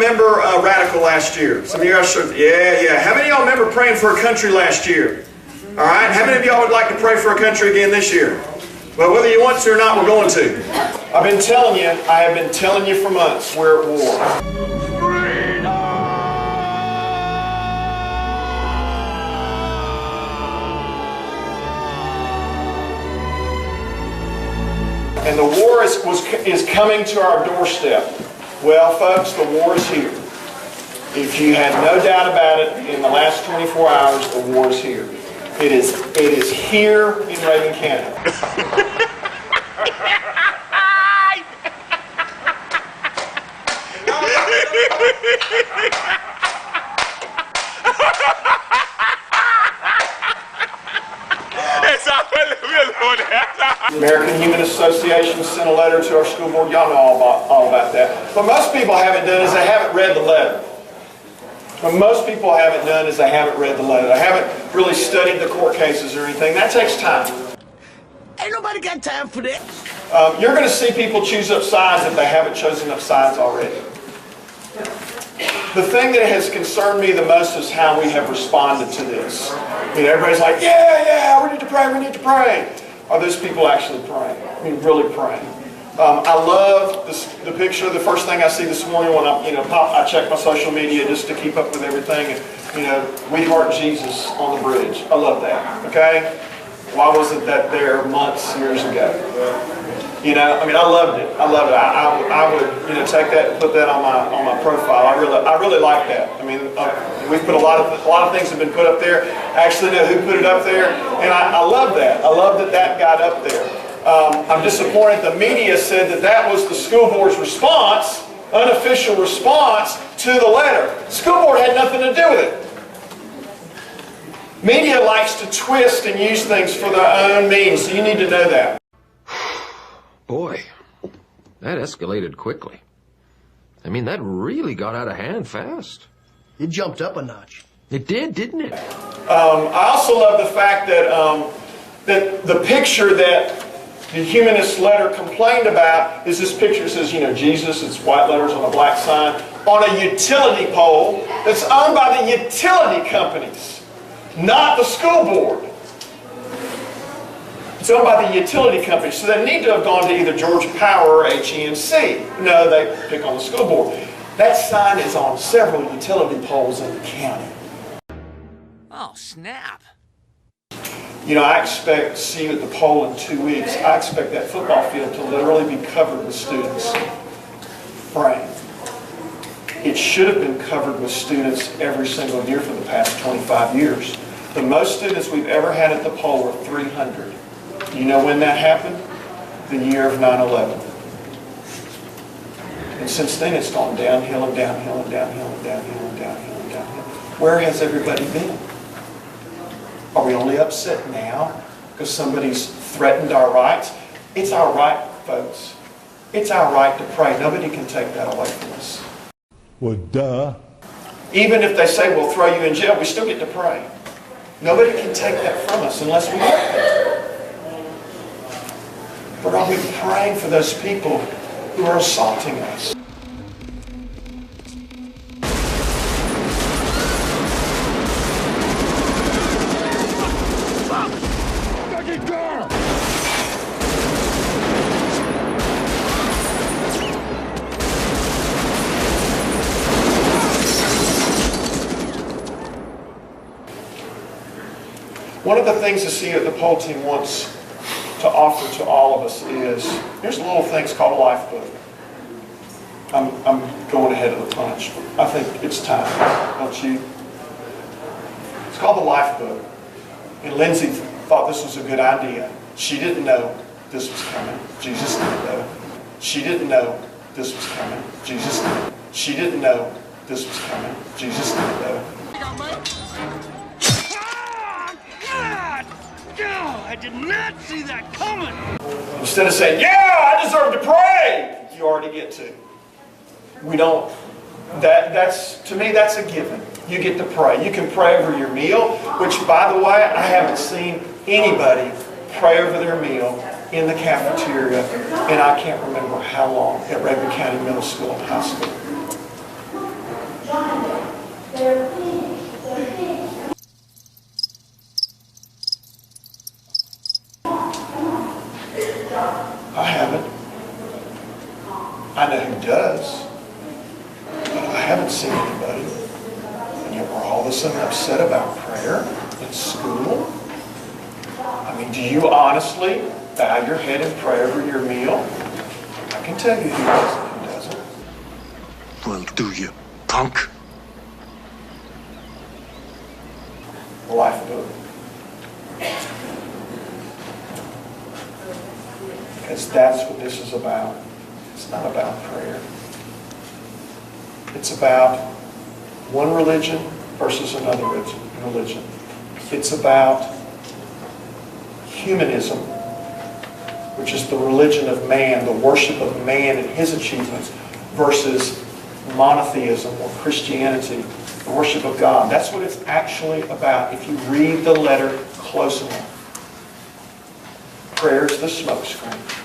remember Radical last year? Some of you guys, yeah. How many of y'all remember praying for a country last year? All right. How many of y'all would like to pray for a country again this year? Well, whether you want to or not, we're going to. I have been telling you for months we're at war. And the war is coming to our doorstep. Well, folks, the war is here. If you had no doubt about it, in the last 24 hours, the war is here. It is here in Rabun County. American Humanist Association sent a letter to our school board. Y'all know all about that. What most people haven't done is they haven't read the letter. What most people haven't done is they haven't read the letter. They haven't really studied the court cases or anything. That takes time. Ain't nobody got time for that. You're going to see people choose up sides if they haven't chosen up sides already. The thing that has concerned me the most is how we have responded to this. Everybody's like, yeah, we need to pray. Are those people actually praying? Really praying? I love the picture. The first thing I see this morning when I check my social media just to keep up with everything. We heart Jesus on the bridge. I love that. Okay, why wasn't that there months, years ago? I loved it. I would take that and put that on my profile. I really like that. We've put a lot of things have been put up there. I actually know who put it up there, and I love that. I love that got up there. I'm disappointed the media said that was the school board's response, unofficial response to the letter. The school board had nothing to do with it. Media likes to twist and use things for their own means, so you need to know that. Boy, that escalated quickly. That really got out of hand fast. It jumped up a notch. It did, didn't it? I also love the fact that the picture that the humanist letter complained about is this picture. It says, Jesus, it's white letters on a black sign, on a utility pole that's owned by the utility companies, not the school board. It's owned by the utility companies, so they need to have gone to either Georgia Power or HEMC. No, they pick on the school board. That sign is on several utility poles in the county. Oh, snap. I expect to see you at the poll in 2 weeks. I expect that football field to literally be covered with students praying. It should have been covered with students every single year for the past 25 years. The most students we've ever had at the poll were 300. You know when that happened? The year of 9/11. And since then it's gone downhill and downhill and downhill and downhill and downhill and downhill. Where has everybody been? Are we only upset now because somebody's threatened our rights? It's our right, folks. It's our right to pray. Nobody can take that away from us. Well, duh. Even if they say we'll throw you in jail, we still get to pray. Nobody can take that from us unless we let them. But are we praying for those people who are assaulting us? One of the things the CEO, the poll team wants to offer to all of us is, here's little things called a life book. I'm going ahead of the punch. I think it's time, don't you? It's called the life book. And Lindsay thought this was a good idea. She didn't know this was coming. Jesus didn't know. She didn't know this was coming. Jesus didn't. She didn't know this was coming. Jesus didn't know. I did not see that coming. Instead of saying, yeah, I deserve to pray, you already get to. We don't. To me, that's a given. You get to pray. You can pray over your meal, which, by the way, I haven't seen anybody pray over their meal in the cafeteria, and I can't remember how long at Rabun County Middle School and High School. haven't seen anybody. And yet we're all of a sudden upset about prayer in school. I mean, do you honestly bow your head and pray over your meal? I can tell you who does and who doesn't. Well, do you, punk? Life book. Because that's what this is about. It's not about prayer. It's about one religion versus another religion. It's about humanism, which is the religion of man, the worship of man and his achievements, versus monotheism or Christianity, the worship of God. That's what it's actually about if you read the letter close enough. Prayer's the smokescreen.